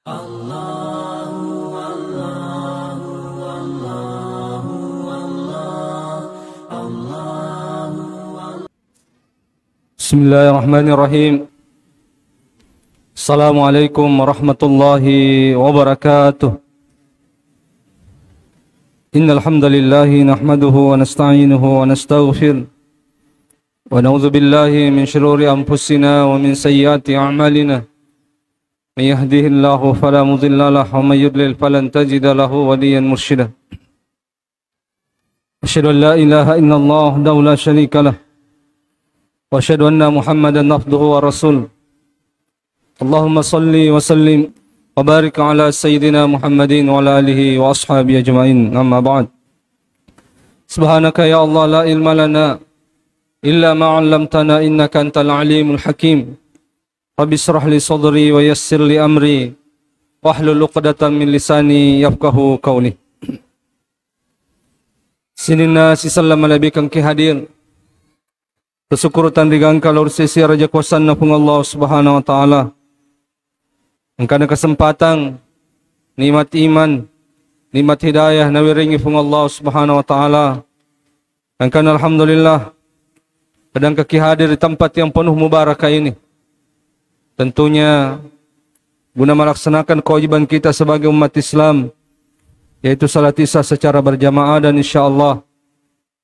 Bismillahirrahmanirrahim. Assalamualaikum warahmatullahi wabarakatuh. Innal hamdalillahi nahmaduhu wa nasta'inuhu wa nastaghfir wa na'udzu billahi min shururi anfusina wa min sayyiati a'malina. May yahdihillahu fala mudilla lahu wa may yudlil falan tajida lahu waliyyan mursyida. Asyhadu an la ilaha illallah wahdahu la syarika lah wa asyhadu anna Muhammadan abduhu wa rasul. Allahumma salli wa sallim wa barik ala sayyidina Muhammadin wa ala alihi wa ashabihi ajma'in. Amma ba'd. Subhanaka ya Allah la ilma lana illa ma 'allamtana innaka antal alimul hakim. Rabbi shrah li sadri wa yassir li amri wahlul 'uqdatam min lisani yafqahu qawli. Sinina si sallam alabikang kihadir. Kesyukuran digang kalau sisi raja kuasa pun Allah Subhanahu wa taala. Engkana kesempatan nikmat iman, nikmat hidayah nawiringi pun Allah Subhanahu wa taala. Engkana alhamdulillah sedang kaki hadir di tempat yang penuh mubarakah ini. Tentunya guna melaksanakan kewajiban kita sebagai umat Islam, yaitu salat Isya secara berjamaah, dan insyaallah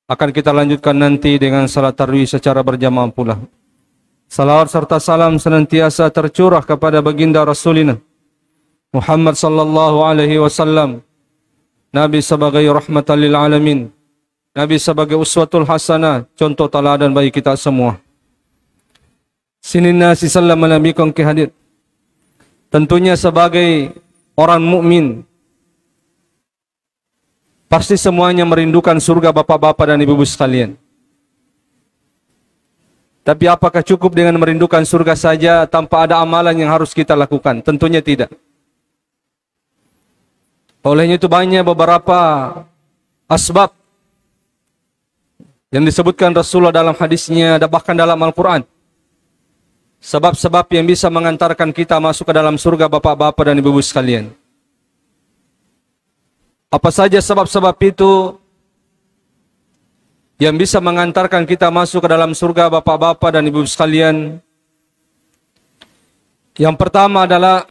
akan kita lanjutkan nanti dengan salat tarawih secara berjamaah pula. Salawat serta salam senantiasa tercurah kepada baginda Rasulina Muhammad sallallahu alaihi wasallam, Nabi sebagai rahmatan lil alamin, Nabi sebagai uswatul hasanah, contoh teladan bagi kita semua. Sinina si sallam Nabi kong hadir. Tentunya sebagai orang mukmin pasti semuanya merindukan surga bapak-bapak dan ibu-ibu sekalian. Tapi apakah cukup dengan merindukan surga saja tanpa ada amalan yang harus kita lakukan? Tentunya tidak. Olehnya itu banyak beberapa asbab yang disebutkan Rasulullah dalam hadisnya, dan bahkan dalam Al-Quran. Sebab-sebab yang bisa mengantarkan kita masuk ke dalam surga bapak-bapak dan ibu-ibu sekalian. Apa saja sebab-sebab itu yang bisa mengantarkan kita masuk ke dalam surga bapak-bapak dan ibu sekalian? Yang pertama adalah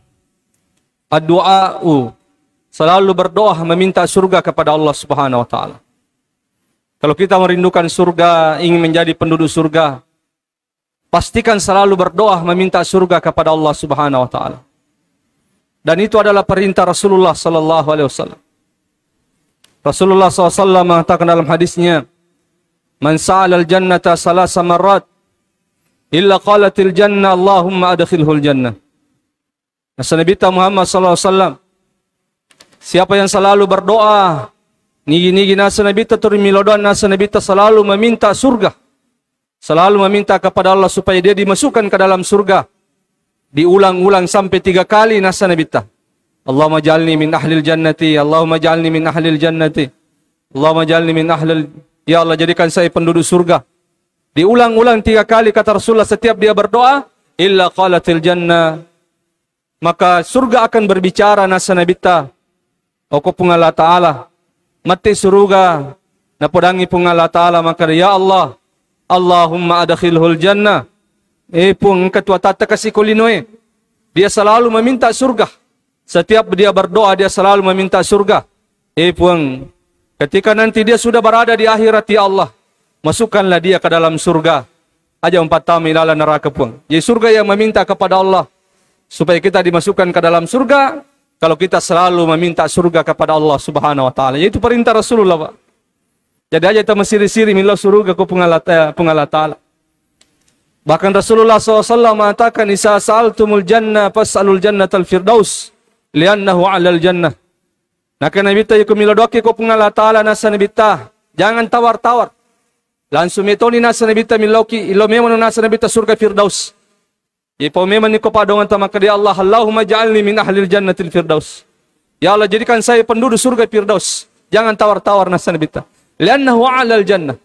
ad-du'a'u, selalu berdoa meminta surga kepada Allah Subhanahu wa taala. Kalau kita merindukan surga, ingin menjadi penduduk surga, pastikan selalu berdoa meminta surga kepada Allah Subhanahu wa taala. Dan itu adalah perintah Rasulullah sallallahu alaihi wasallam. Rasulullah SAW mengatakan dalam hadisnya, "Man sa'alal jannata salasa marrat illa qalatil jannah Allahumma adkhilhul jannah." Nabi Muhammad SAW, siapa yang selalu berdoa nigi-nigi nasa Nabi turmilodan nasa Nabi selalu meminta surga, selalu meminta kepada Allah supaya dia dimasukkan ke dalam surga, diulang-ulang sampai 3 kali nasa Nabi. Allahumma ja'alni min ahlil jannati, Allahumma ja'alni min ahlil jannati, Allahumma ja'alni min ahlil, ya Allah jadikan saya penduduk surga. Diulang-ulang 3 kali kata Rasulullah setiap dia berdoa, illa qalatil jannah, maka surga akan berbicara nasa nabita, aku pun Allah Ta'ala, mati surga, napodangi pun Allah Ta'ala, maka ya Allah, Allahumma adkhilhul jannah, pun ketua tata kasih kulinoe, dia selalu meminta surga. Setiap dia berdoa, dia selalu meminta surga. Pun ketika nanti dia sudah berada di akhirat, ya Allah, masukkanlah dia ke dalam surga. Aja 4 tahun ilala neraka pun. Jadi surga yang meminta kepada Allah supaya kita dimasukkan ke dalam surga. Kalau kita selalu meminta surga kepada Allah Subhanahu wa taala. Yaitu perintah Rasulullah, Pak. Jadi aja kita mesiri-siri minta surga ke pengalat taala. Bahkan Rasulullah SAW mengatakan, "Isa sa'altumul jannah fas'alul jannatal firdaus li'annahu 'alal jannah." Naka Nabi ta yuko milodoki ko pungala taala nasa Nabi ta, jangan tawar-tawar. Langsung metoni nasa Nabi ta miloki ilomemo nasa Nabi ta surga firdaus. Ipo memang niko padongan ta maka dia Allah, Allahumma ja'alni min ahlil jannatil firdaus. Ya Allah jadikan saya penduduk surga firdaus. Jangan tawar-tawar nasa Nabi ta. Li'annahu 'alal jannah.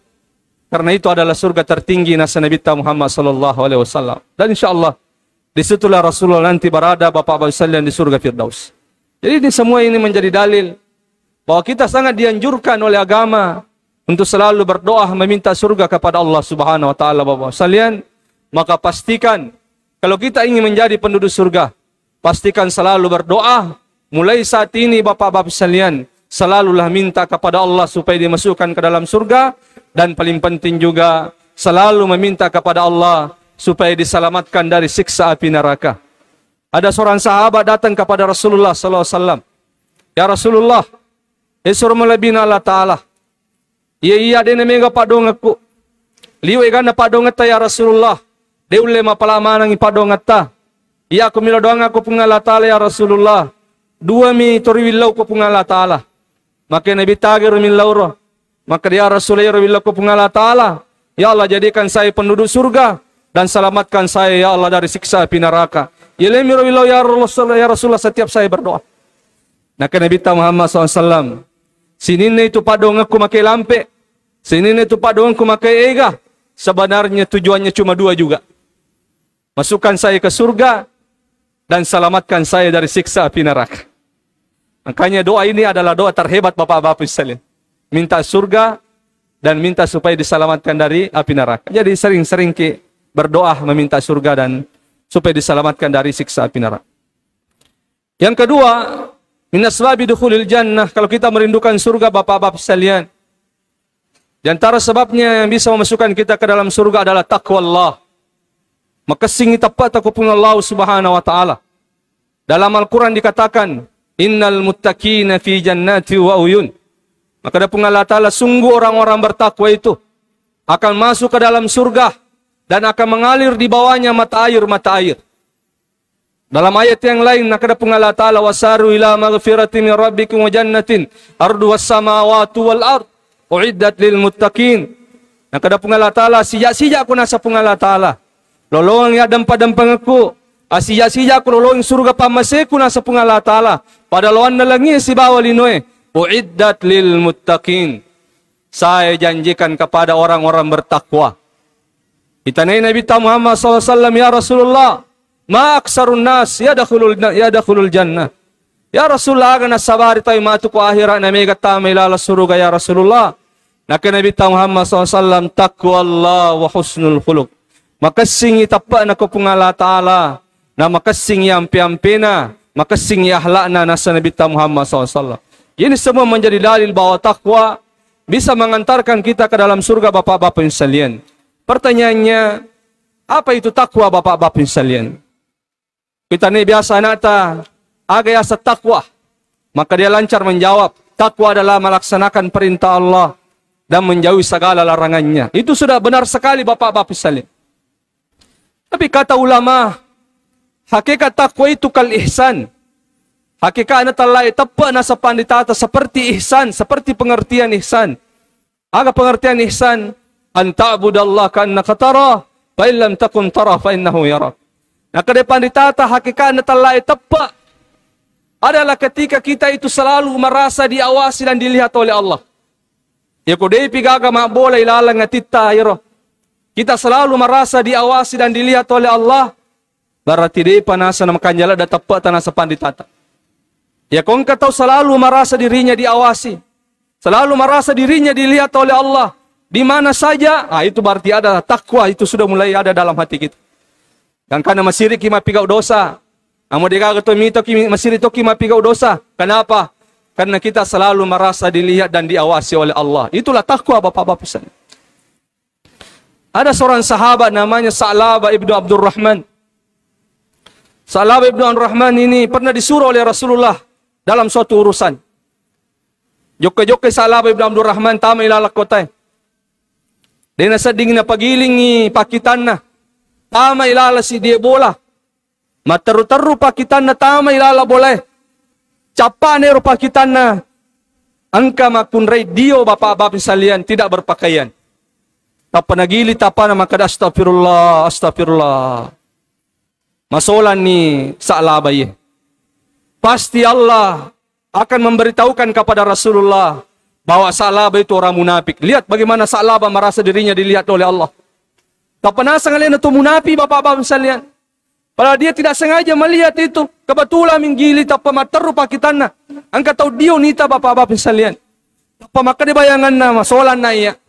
Karena itu adalah surga tertinggi nasa Nabi Muhammad sallallahu alaihi wasallam. Dan insyaallah Disitulah Rasulullah nanti berada Bapak-Bapak sekalian di surga Firdaus. Jadi ini semua ini menjadi dalil bahwa kita sangat dianjurkan oleh agama untuk selalu berdoa meminta surga kepada Allah Subhanahu wa taala Bapak sekalian. Maka pastikan kalau kita ingin menjadi penduduk surga, pastikan selalu berdoa. Mulai saat ini Bapak-Bapak sekalian, selalulah minta kepada Allah supaya dimasukkan ke dalam surga, dan paling penting juga selalu meminta kepada Allah supaya diselamatkan dari siksa api neraka. Ada seorang sahabat datang kepada Rasulullah sallallahu alaihi wasallam. Ya Rasulullah, esur melebina Allah taala. Iya dene mega padong aku. Liwe gana padong ta ya Rasulullah. Deule mapalamanang ipadong ta. Iya aku mila doang aku pungala taala ya Rasulullah. Dua mi toriwillaw ko pungala taala. Maka Nabi tagir min lauro. Maka dia Rasulullah toriwillaw ko pungala taala. Ya Allah, jadikan saya penduduk surga dan selamatkan saya ya Allah dari siksa api neraka. Ilmi toriwillaw ya Rasulullah setiap saya berdoa. Maka Nabi Muhammad SAW, sinine itu padong aku makai lampe, sinine itu padong aku makai ega. Sebenarnya tujuannya cuma dua juga. Masukkan saya ke surga dan selamatkan saya dari siksa api neraka. Makanya doa ini adalah doa terhebat Bapak-Bapak sekalian. Minta surga dan minta supaya diselamatkan dari api neraka. Jadi sering-sering berdoa meminta surga dan supaya diselamatkan dari siksa api neraka. Yang kedua, min asbabi dukhulil jannah, kalau kita merindukan surga Bapak-Bapak sekalian, di antara sebabnya yang bisa memasukkan kita ke dalam surga adalah taqwa Allah. Maka singi tepat aku pun Allah Subhanahu wa taala. Dalam Al-Qur'an dikatakan, innal muttaqina fi jannati wa uyun. Maka ada pun Allah taala, sungguh orang-orang bertakwa itu akan masuk ke dalam surga dan akan mengalir di bawahnya mata air. Dalam ayat yang lain, maka ada pun Allah taala, wasaru ila maghfiratin min rabbikum wa jannatin ardu was samawati wal ard uiddat lil muttaqin. Maka ada pun Allah taala, sijak-sijak aku nasa pun Allah taala. Lolong ya dampa-dampang aku. Asija-sija aku lolong surga pamaseku nasa pun Allah taala. Pada lawan na langi si bawalinoe. Uiddat lil muttaqin. Saya janjikan kepada orang-orang bertakwa. Itanai Nabi Muhammad SAW, ya Rasulullah, ma aksarun nas yadakhulul jannah. Ya Rasulullah, agana sabari tayo matu ko akhirat na may gatama ilala suruga ya Rasulullah. Naka Nabi Muhammad SAW, taqwa Allah wa husnul khuluq. Makasing itapa na ko pong Allah Ta'ala, na makasing yampi-yampina, makasing yahlak na nasa Nabi Muhammad SAW. Ini semua menjadi dalil bahwa takwa bisa mengantarkan kita ke dalam surga Bapak-Bapak sekalian. Pertanyaannya, apa itu takwa Bapak-Bapak sekalian? Kita ini biasa nata, agak asa takwa. Maka dia lancar menjawab, takwa adalah melaksanakan perintah Allah dan menjauhi segala larangannya. Itu sudah benar sekali Bapak-Bapak sekalian. Tapi kata ulama, hakikat takwa itu kal ihsan. Hakikat telah tepat nasa panditata seperti ihsan, seperti pengertian ihsan. Aga pengertian ihsan, an ta'budallah ka'annaka tarah, fa in lam takun tarah fa innahu yarak. Nah, kada panditata hakikat telah tepat adalah ketika kita itu selalu merasa diawasi dan dilihat oleh Allah. Ya kudai pigaga mak boleh ilalang ngatita yaro. Kita selalu merasa diawasi dan dilihat oleh Allah. Berarti dia panasa na makanjala da tepat tanah sepanditata. Ya kong kau selalu merasa dirinya diawasi. Selalu merasa dirinya dilihat oleh Allah. Di mana saja, itu berarti ada takwa, itu sudah mulai ada dalam hati kita. Dan karena masiri kima pigau dosa. Amo dega gato mito masiri to kima pigau dosa. Kenapa? Karena kita selalu merasa dilihat dan diawasi oleh Allah. Itulah takwa Bapak-Bapak sekalian. Ada seorang sahabat namanya Sa'labah ibnu Abdurrahman. Sa'labah ibnu Abdurrahman ini pernah disuruh oleh Rasulullah dalam suatu urusan. Jokke-jokke Sa'labah ibnu Abdurrahman tama ilalak kotay. Dia nasa dingin na pagiling ni pakitan na. Tama ilala si dia bola. Materu-teru pakitan na tama ilala boleh. Capa nero pakitan na. Angka makunray dio Bapak-Bapak sekalian tidak berpakaian. Tapanagili tapa na makada astagfirullah, astagfirullah. Masolan ni Sa'labah. Pasti Allah akan memberitahukan kepada Rasulullah bahwa Sa'labah itu orang munafik. Lihat bagaimana Sa'labah merasa dirinya dilihat oleh Allah. Tapanasa ngalian itu munafik Bapak-Bapak sekalian. Padahal dia tidak sengaja melihat itu. Kebetulan menggili apa materu pakitana. Angka tahu dia nita bapak-bapak sekalian. Apa maka di bayangan nama soalan naya.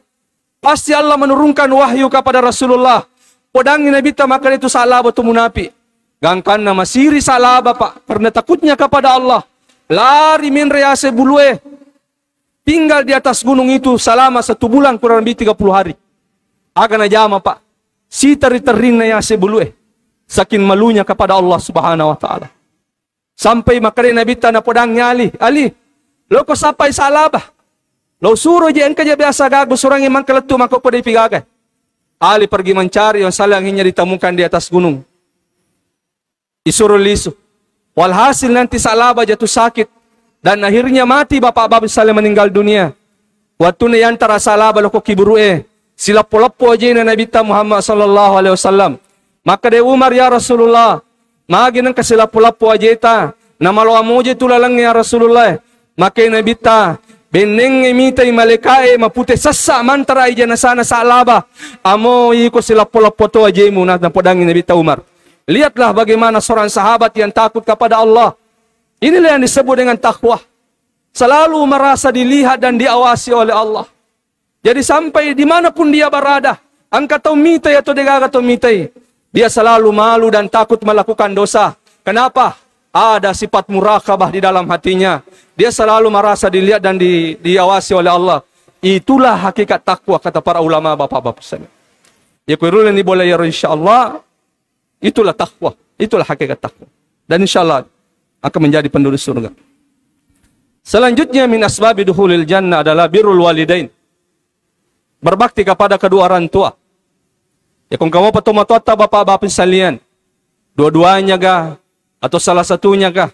Pasti Allah menurunkan wahyu kepada Rasulullah. Podangin Nabi ta maka itu salah batu munafi. Gangkan nama siri salah bapak. Karena takutnya kepada Allah. Lari min rease bulue. Tinggal di atas gunung itu selama 1 bulan kurang lebih 30 hari. Akan aja pak. Si terin na yase bulue. Saking malunya kepada Allah subhanahu wa ta'ala. Sampai maka Nabi ta na podangnya Ali. Lo ko sampai salah bah. Lo suruh je engkau je biasa gagus orang yang mangkeletu maka kau dipigagai. Ali pergi mencari yang salah yang ditemukan di atas gunung. Disuruh lisu. Walhasil nanti Salaba jatuh sakit dan akhirnya mati bapak-bapak saling meninggal dunia. Waktu ni antara Salaba lo kiburu sila polapo aja Nabi Muhammad sallallahu alaihi wasallam. Maka dia Umar ya Rasulullah, magi nang kasila polapo aja ta. Nama lo amoje tulalang ya Rasulullah. Maka Nabi ta beneng mitay malikae mapute sasa mantara ija na sana Salaba. Amo iko sila polapo to aja mo na podangin Nabi Umar. Lihatlah bagaimana seorang sahabat yang takut kepada Allah. Inilah yang disebut dengan takwa. Selalu merasa dilihat dan diawasi oleh Allah. Jadi sampai dimanapun dia berada, angkat tahu mitai atau degaga tahu mitai, dia selalu malu dan takut melakukan dosa. Kenapa? Ada sifat murakabah di dalam hatinya. Dia selalu merasa dilihat dan diawasi oleh Allah. Itulah hakikat takwa kata para ulama bapak-bapak sekalian. Ya kuirul ini boleh ya insyaallah. Itulah takwa, itulah hakikat takwa. Dan insyaallah akan menjadi penduduk surga. Selanjutnya min asbabi dukhulil jannah adalah birrul walidain. Berbakti kepada kedua orang tua. Ya kung kamu patoma-tota bapak-bapak sekalian, dua-duanya kah atau salah satunya kah,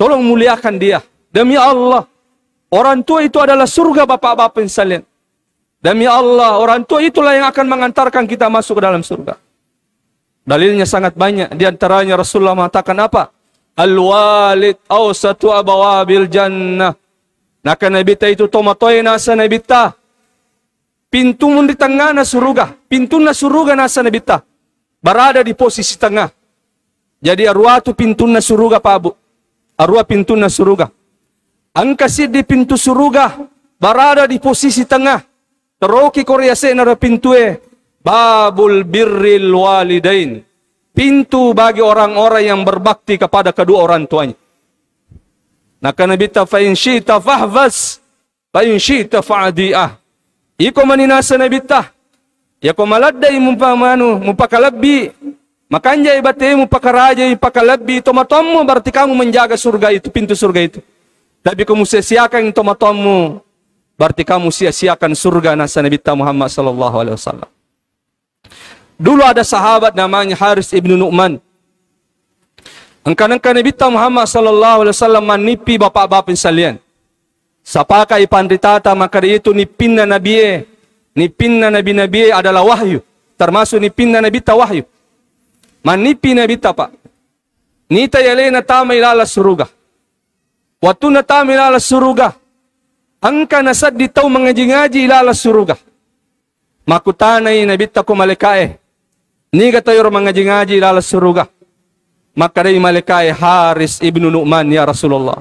tolong muliakan dia. Demi Allah, orang tua itu adalah surga bapak-bapak sekalian. Demi Allah, orang tua itulah yang akan mengantarkan kita masuk ke dalam surga. Dalilnya sangat banyak. Di antaranya Rasulullah mengatakan apa? Al-walid awsatu abawabil jannah. Naka Nabi ta itu tomatoy nasa Nabi ta. Pintu mun di tengah na surga. Pintu na surga nasa Nabi ta. Berada di posisi tengah. Jadi arwah tu pintu na surga Pak Bu. Arwah pintu na surga. Angkasi di pintu surga. Berada di posisi tengah. Teroki Korea na pintu Babul birril walidain. Pintu bagi orang-orang yang berbakti kepada kedua orang tuanya. Naka Nabi ta fa in syi'ta fahvas fa in syi'ta fa'di'ah. Iko maninasa Nabi ta. Ya ko maladday mupakalabbi. Makanya ibate mupakaraja ipakalabbi tomatommu berarti kamu menjaga surga itu, pintu surga itu. Tapi kamu sia-siakan tomatommu berarti kamu sia-siakan surga nasa Nabi ta Muhammad sallallahu alaihi wasallam. Dulu ada sahabat namanya Haris ibnu Nu'man. Angka-angka Nabi Muhammad sallallahu alaihi wasallam manipi bapak-bapak sekalian. Sapaka ipandritata maka itu nipinna nabi nabi adalah wahyu. Termasuk nipinna nabi ta wahyu. Manipi nabi ta pak. Nita yalena tama ilala suruga. Waktu na tama ilala suruga. Angka nasad ditau mengaji-ngaji ilala suruga. Makutanay nabi ta kumalikae. Ni kata yor mengaji-ngaji ilala suruga. Maka dari malaikai Haris ibnu Nu'man ya Rasulullah.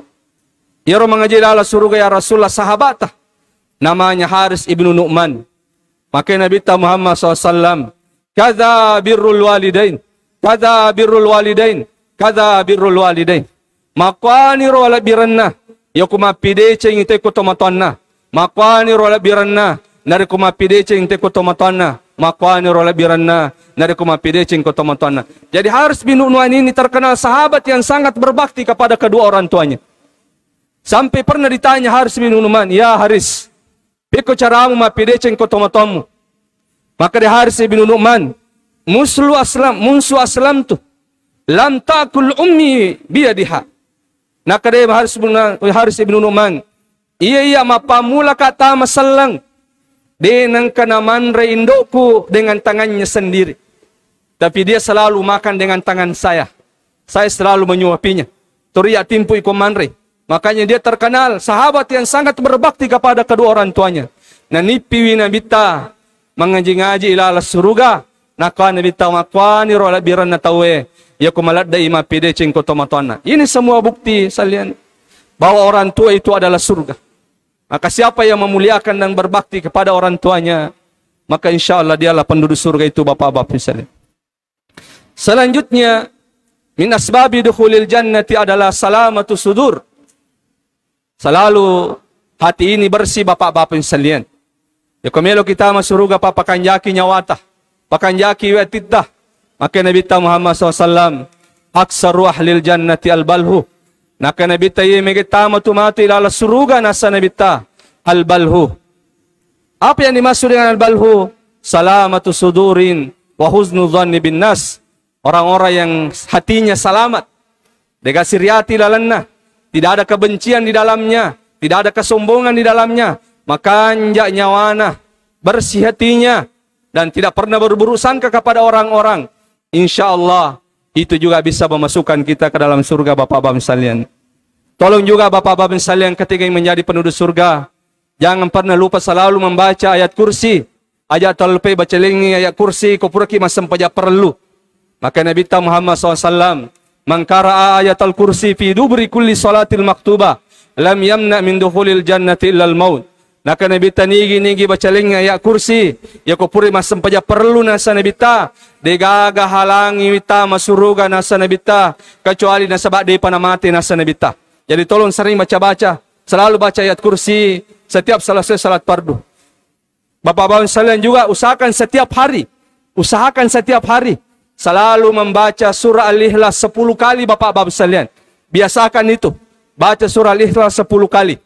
Yor mengaji ilala suruga ya Rasulullah sahabat. Namanya Haris ibnu Nu'man. Maka Nabi Muhammad SAW. Kada birrul walidain. Kada birrul walidain. Kada birrul walidain. Makwani rola biranna. Yokuma pide ceng ite kutomatuanna. Makwani rola biranna. Nari kuma pide ceng ite kutomatuanna. Makwani rola biranna. Nari kuma pide ceng kutomatuanna. Jadi Haris bin Nu'man ini terkenal sahabat yang sangat berbakti kepada kedua orang tuanya. Sampai pernah ditanya Haris bin Nu'man, ya Haris, beko caramu mapide ceng kutomatuanmu. Maka di Haris bin Nu'man, musuh aslam tu, lam takul ummi biadiha. Naka di Haris bin Nu'man, iya mapamula kata masalang. Denang kanaman reindoku dengan tangannya sendiri. Tapi dia selalu makan dengan tangan saya. Saya selalu menyuapinya. Toriya timpu ikomanre. Makanya dia terkenal sahabat yang sangat berbakti kepada kedua orang tuanya. Nanipi winabita mengaji-ngaji ilala suruga. Naka Nabi tahu makwani rola biran na tawe. Ya kumalat da ima pide cing kotomatona. Ini semua bukti salian bahwa orang tua itu adalah surga. Maka siapa yang memuliakan dan berbakti kepada orang tuanya, maka insya Allah dialah penduduk surga itu bapak-bapak sekalian. Selanjutnya, min asbabi dukhulil jannati adalah salamatu sudur. Selalu hati ini bersih bapak-bapak sekalian. Ya kumelo kita masuk surga papakan jaki nyawatah, pakan jaki wetitah. Maka Nabi Muhammad SAW, aksaru ahlil jannati al-balhu. Maka Nabi tayo megitama tumati lala suruga nasa Nabi al-balhu. Apa yang dimaksud dengan al-balhu? Salamatu sudurin wa huznu dhanni bin nas. Orang-orang yang hatinya selamat. Dikasih riati lalanna. Tidak ada kebencian di dalamnya. Tidak ada kesombongan di dalamnya. Maka anjak nyawana. Bersih hatinya. Dan tidak pernah berburuk sangka kepada orang-orang. Insya Allah itu juga bisa memasukkan kita ke dalam surga bapak-bapak sekalian. Tolong juga bapak-bapak sekalian ketika ingin menjadi penduduk surga, jangan pernah lupa selalu membaca ayat kursi. Ayat talpe baca lengi ayat kursi ko pura ki masam paja perlu. Maka Nabi Muhammad SAW mengkara ayat al-kursi fi dubri kulli salatil maktubah lam yamna min dukhulil jannati illa al-maut. Naka Nabi nigi baca lengi ayat kursi ya ko pura masam paja perlu nasa Nabi degaga halangi wita masuruga nasa nabita kecuali nasa ba'di panamati nasa nabita. Jadi tolong sering baca-baca, selalu baca ayat kursi setiap selesai salat fardu. Bapak-bapak sekalian juga usahakan setiap hari selalu membaca surah Al-Ikhlas 10 kali bapak-bapak sekalian. Biasakan itu, baca surah Al-Ikhlas 10 kali.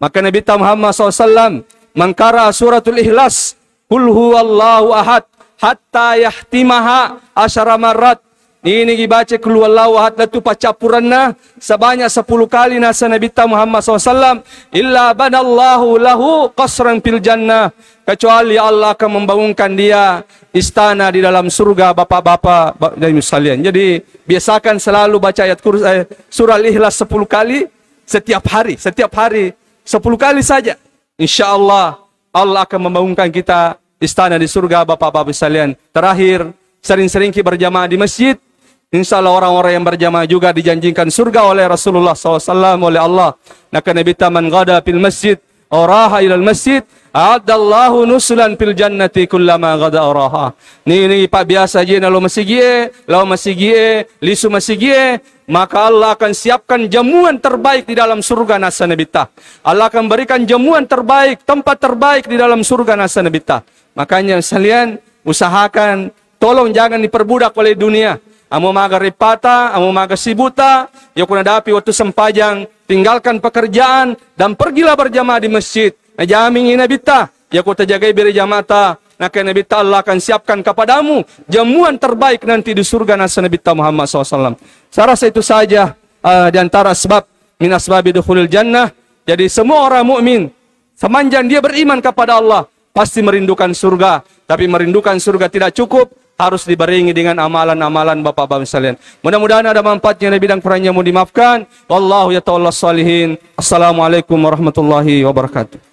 Maka Nabi Muhammad SAW mengkara suratul Ikhlas, Qul huwallahu ahad hatta yahtimaha asyara marrat. Ini dibaca Qul huwallahu ahad latu pacapuranna sebanyak 10 kali nasa Nabi Muhammad SAW. Illa banallahu lahu qasran fil jannah. Kecuali Allah akan membangunkan dia istana di dalam surga bapak-bapak dan sekalian. Jadi biasakan selalu baca ayat surah Al-Ikhlas 10 kali setiap hari 10 kali saja. Insya Allah Allah akan membangunkan kita istana di surga bapak-bapak sekalian. Terakhir, sering-sering kita berjamaah di masjid. Insya Allah orang-orang yang berjamaah juga dijanjikan surga oleh Rasulullah SAW, oleh Allah. Maka Nabi man ghada fil masjid oraha ilal masjid a'adallahu nusulan fil jannati kullama ghada oraha. Ini pak biasa je nalo masigie, lisu masigie, maka Allah akan siapkan jamuan terbaik di dalam surga nasa nabita. Allah akan berikan jamuan terbaik, tempat terbaik di dalam surga nasa nabita. Makanya sekalian usahakan, tolong jangan diperbudak oleh dunia. Amo maga ripata, amo maga sibuta, ya kuna dapi waktu sempajang, tinggalkan pekerjaan dan pergilah berjamaah di masjid. Najaming inabita, ya kota jagai beri jamata. Maka Nabi Allah akan siapkan kepadamu jamuan terbaik nanti di surga nasa Nabi Muhammad SAW. Saya rasa itu saja di antara sebab min asbabi dukhulil jannah. Jadi semua orang mukmin sepanjang dia beriman kepada Allah pasti merindukan surga. Tapi merindukan surga tidak cukup, harus dibarengi dengan amalan-amalan bapak-bapak sekalian. Mudah-mudahan ada manfaatnya di bidang perannya mau dimaafkan. Wallahu ya ta'ala salihin. Assalamualaikum warahmatullahi wabarakatuh.